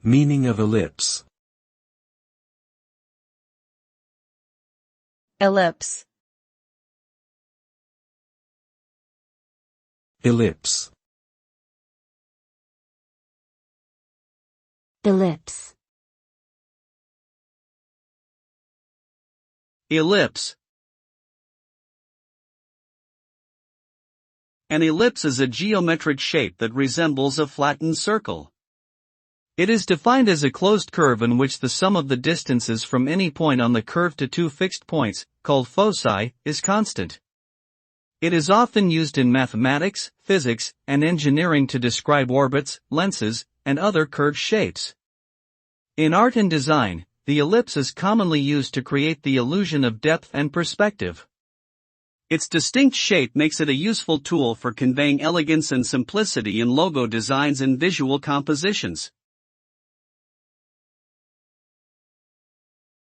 Meaning of ellipse. Ellipse. Ellipse. Ellipse. Ellipse. An ellipse is a geometric shape that resembles a flattened circle. It is defined as a closed curve in which the sum of the distances from any point on the curve to two fixed points, called foci, is constant. It is often used in mathematics, physics, and engineering to describe orbits, lenses, and other curved shapes. In art and design, the ellipse is commonly used to create the illusion of depth and perspective. Its distinct shape makes it a useful tool for conveying elegance and simplicity in logo designs and visual compositions.